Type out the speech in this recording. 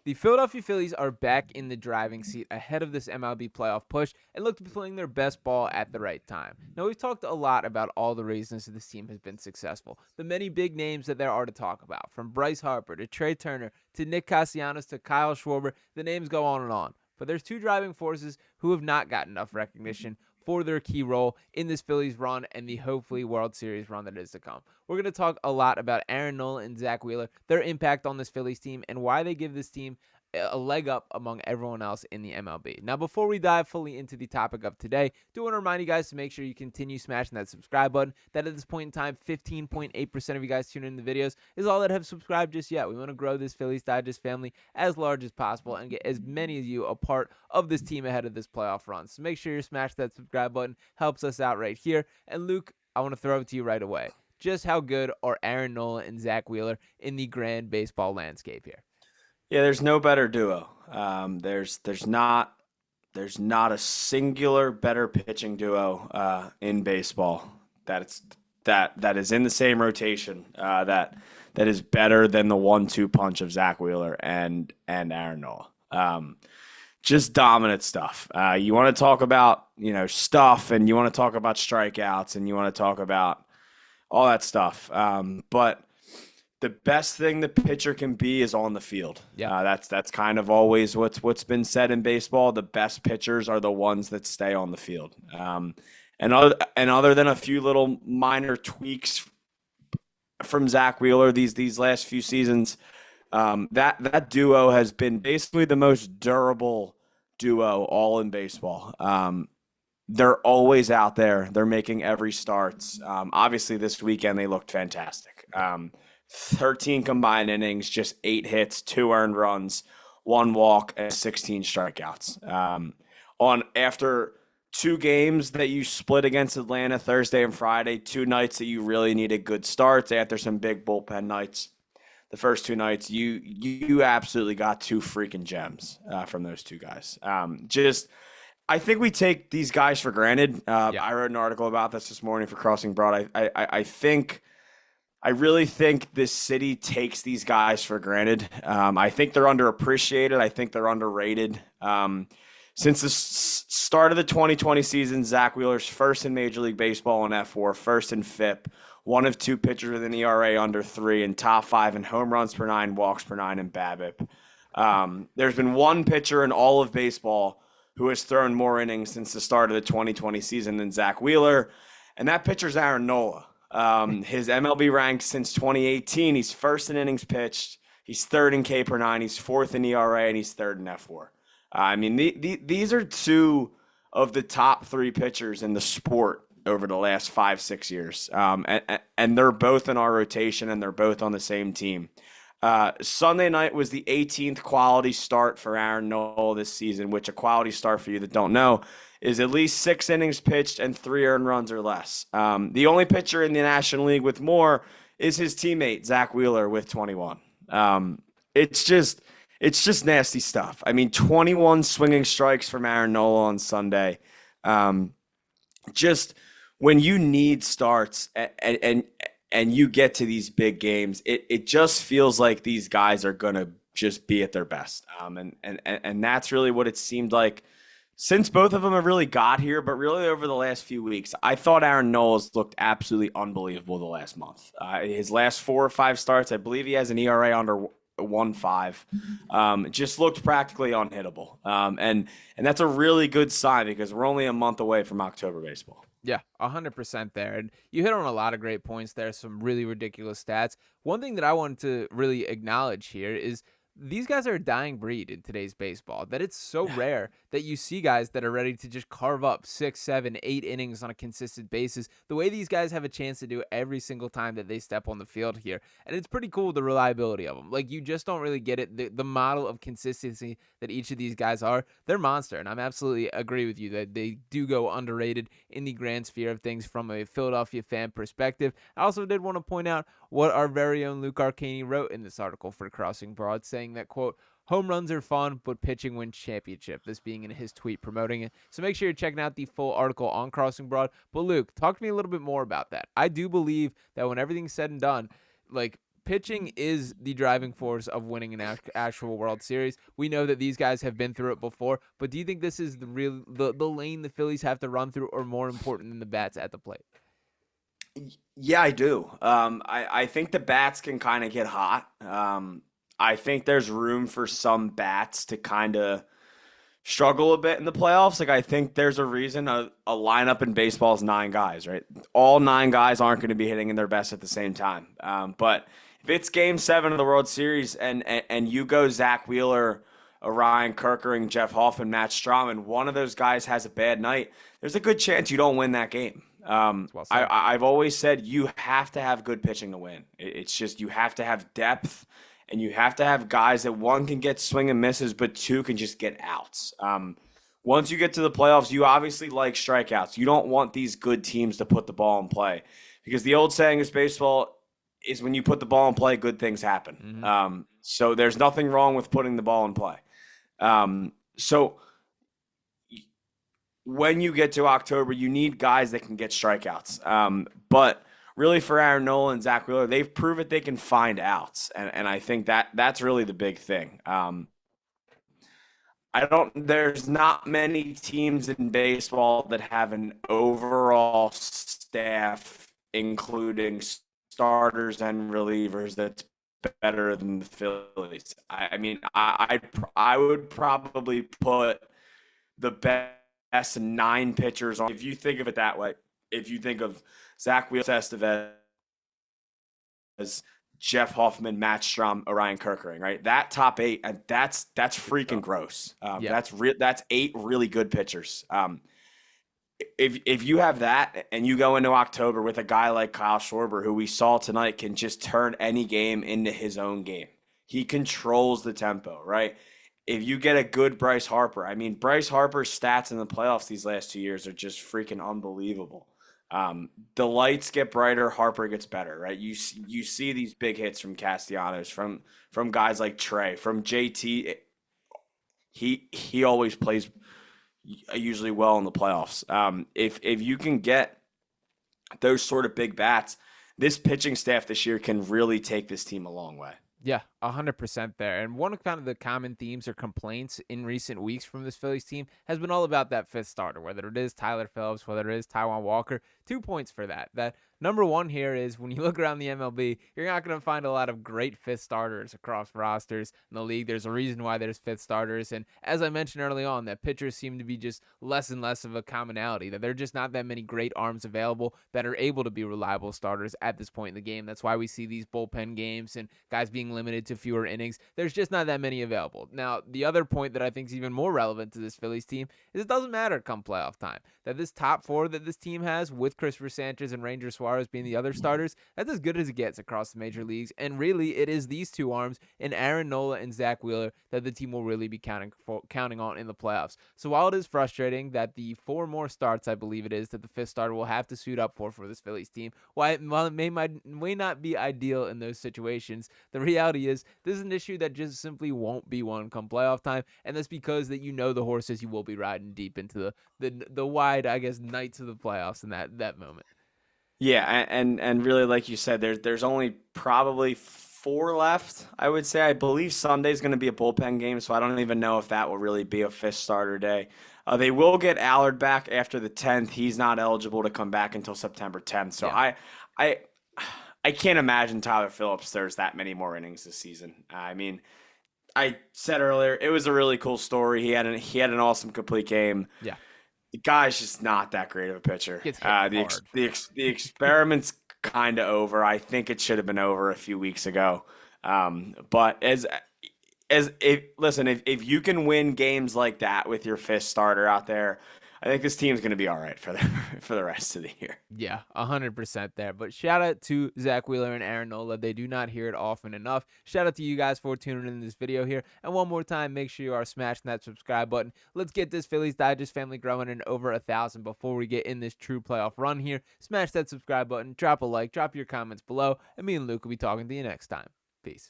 The Philadelphia Phillies are back in the driving seat ahead of this MLB playoff push and look to be playing their best ball at the right time. Now, we've talked a lot about all the reasons this team has been successful, the many big names that there are to talk about, from Bryce Harper to Trey Turner to Nick Castellanos to Kyle Schwarber. The names go on and on. But there's two driving forces who have not gotten enough recognition for their key role in this Phillies run and the hopefully World Series run that is to come. We're going to talk a lot about Nola and Zack Wheeler, their impact on this Phillies team, and why they give this team a leg up among everyone else in the MLB. Now, before we dive fully into the topic of today, do want to remind you guys to make sure you continue smashing that subscribe button. That at this point in time, 15.8% of you guys tuning in the videos is all that have subscribed just yet. We want to grow this Phillies Digest family as large as possible and get as many of you a part of this team ahead of this playoff run. So make sure you smash that subscribe button. Helps us out right here. And Luke, I want to throw it to you right away. Just how good are Nola and Zack Wheeler in the grand baseball landscape here? Yeah, there's no better duo. There's not a singular better pitching duo in baseball that is in the same rotation that is better than the 1-2 punch of Zack Wheeler and Aaron Nola. Just dominant stuff. You want to talk about stuff, and you want to talk about strikeouts, and you want to talk about all that stuff. But the best thing the pitcher can be is on the field. Yeah, that's kind of always what's been said in baseball. The best pitchers are the ones that stay on the field. And other than a few little minor tweaks from Zack Wheeler these last few seasons, that duo has been basically the most durable duo all in baseball. They're always out there. They're making every starts. Obviously, this weekend they looked fantastic. 13 combined innings, just 8 hits, 2 earned runs, 1 walk, and 16 strikeouts. After 2 games that you split against Atlanta Thursday and Friday, 2 nights that you really needed good starts after some big bullpen nights. The first 2 nights, you absolutely got 2 freaking gems from those 2 guys. I think we take these guys for granted. I wrote an article about this morning for Crossing Broad. I really think this city takes these guys for granted. I think they're underappreciated. I think they're underrated. Since the start of the 2020 season, Zack Wheeler's first in Major League Baseball in F4, first in FIP, one of 2 pitchers with an ERA under 3, and top 5 in home runs per 9, walks per 9, and BABIP. There's been 1 pitcher in all of baseball who has thrown more innings since the start of the 2020 season than Zack Wheeler, and that pitcher's Aaron Nola. His MLB rank since 2018, he's first in innings pitched, he's 3rd in K per 9, he's 4th in ERA, and he's 3rd in F4. These are 2 of the top 3 pitchers in the sport over the last 5-6 years. And they're both in our rotation, and they're both on the same team. Sunday night was the 18th quality start for Aaron Nola this season, which a quality start, for you that don't know, is at least 6 innings pitched and 3 earned runs or less. The only pitcher in the National League with more is his teammate, Zack Wheeler, with 21. It's just nasty stuff. 21 swinging strikes from Aaron Nola on Sunday. Just when you need starts and you get to these big games, it just feels like these guys are going to just be at their best. And that's really what it seemed like since both of them have really got here, but really over the last few weeks. I thought Aaron Nola's looked absolutely unbelievable the last month. His last 4 or 5 starts, I believe he has an ERA under 1.5. Just looked practically unhittable. And that's a really good sign because we're only a month away from October baseball. Yeah, 100% there. And you hit on a lot of great points there, some really ridiculous stats. One thing that I wanted to really acknowledge here is these guys are a dying breed in today's baseball, that it's so rare that you see guys that are ready to just carve up 6, 7, 8 innings on a consistent basis, the way these guys have a chance to do every single time that they step on the field here. And it's pretty cool, the reliability of them. Like, you just don't really get it. The model of consistency that each of these guys are, they're monster. And I'm absolutely agree with you that they do go underrated in the grand sphere of things from a Philadelphia fan perspective. I also did want to point out what our very own Luke Arcaini wrote in this article for Crossing Broad, saying that, quote, home runs are fun, but pitching wins championship. This being in his tweet promoting it. So make sure you're checking out the full article on Crossing Broad. But Luke, talk to me a little bit more about that. I do believe that when everything's said and done, like, pitching is the driving force of winning an actual World Series. We know that these guys have been through it before, but do you think this is the lane the Phillies have to run through, or more important than the bats at the plate? Yeah, I do. I think the bats can kind of get hot. I think there's room for some bats to kind of struggle a bit in the playoffs. Like I think there's a reason a lineup in baseball is 9 guys, right? All 9 guys aren't going to be hitting in their best at the same time. But if it's Game 7 of the World Series and you go Zack Wheeler, Ryan Kerkering, Jeff Hoffman, Matt Strom, and one of those guys has a bad night, there's a good chance you don't win that game. That's well said. I've always said you have to have good pitching to win. It's just you have to have depth, and you have to have guys that one can get swing and misses, but two can just get outs. Once you get to the playoffs, you obviously like strikeouts. You don't want these good teams to put the ball in play, because the old saying is baseball is when you put the ball in play, good things happen. Mm-hmm. So there's nothing wrong with putting the ball in play. So when you get to October, you need guys that can get strikeouts. But really for Aaron Nola and Zack Wheeler, they've proven they can find outs. And I think that's really the big thing. There's not many teams in baseball that have an overall staff, including starters and relievers, that's better than the Phillies. I mean, I would probably put the best 9 pitchers on. If you think of it that way, if you think of Zach Wheeler, Estevez, Jeff Hoffman, Matt Strom, Ryan Kerkering, right? That top 8, and that's freaking gross. Yeah. That's 8 really good pitchers. If you have that and you go into October with a guy like Kyle Schwarber, who we saw tonight can just turn any game into his own game. He controls the tempo, right? If you get a good Bryce Harper, I mean, Bryce Harper's stats in the playoffs these last 2 years are just freaking unbelievable. The lights get brighter, Harper gets better, right? You see these big hits from Castellanos, from guys like Trey, from JT. He always plays usually well in the playoffs. If you can get those sort of big bats, this pitching staff this year can really take this team a long way. Yeah, 100% there. And one of kind of the common themes or complaints in recent weeks from this Phillies team has been all about that fifth starter, whether it is Tyler Phillips, whether it is Taijuan Walker. 2 points for that. That number one here is when you look around the MLB, you're not going to find a lot of great fifth starters across rosters in the league. There's a reason why there's fifth starters. And as I mentioned early on, that pitchers seem to be just less and less of a commonality, that there are just not that many great arms available that are able to be reliable starters at this point in the game. That's why we see these bullpen games and guys being limited to fewer innings. There's just not that many available. Now, the other point that I think is even more relevant to this Phillies team is it doesn't matter come playoff time. That this top 4 that this team has, with Christopher Sanchez and Ranger Suarez being the other starters, that's as good as it gets across the major leagues. And really, it is these 2 arms in Aaron Nola and Zack Wheeler that the team will really be counting on in the playoffs. So while it is frustrating that the 4 more starts, I believe it is, that the fifth starter will have to suit up for this Phillies team, while it may not be ideal in those situations, the reality is this is an issue that just simply won't be won come playoff time, and that's because that the horses you will be riding deep into the wide, I guess, nights of the playoffs in that moment. Yeah, and really, like you said, there's only probably 4 left. I would say. I believe Sunday's going to be a bullpen game, so I don't even know if that will really be a fifth starter day. They will get Allard back after the 10th. He's not eligible to come back until September 10th. So Yeah. I can't imagine Tyler Phillips there's that many more innings this season. I mean, I said earlier it was a really cool story. He had an awesome complete game. Yeah. The guy's just not that great of a pitcher. Gets hit hard. The experiment's kind of over. I think it should have been over a few weeks ago. But if you can win games like that with your fifth starter out there, I think this team's going to be all right for the rest of the year. Yeah, 100% there. But shout out to Zack Wheeler and Aaron Nola. They do not hear it often enough. Shout out to you guys for tuning in this video here. And one more time, make sure you are smashing that subscribe button. Let's get this Phillies Digest family growing in over 1,000 before we get in this true playoff run here. Smash that subscribe button, drop a like, drop your comments below, and me and Luke will be talking to you next time. Peace.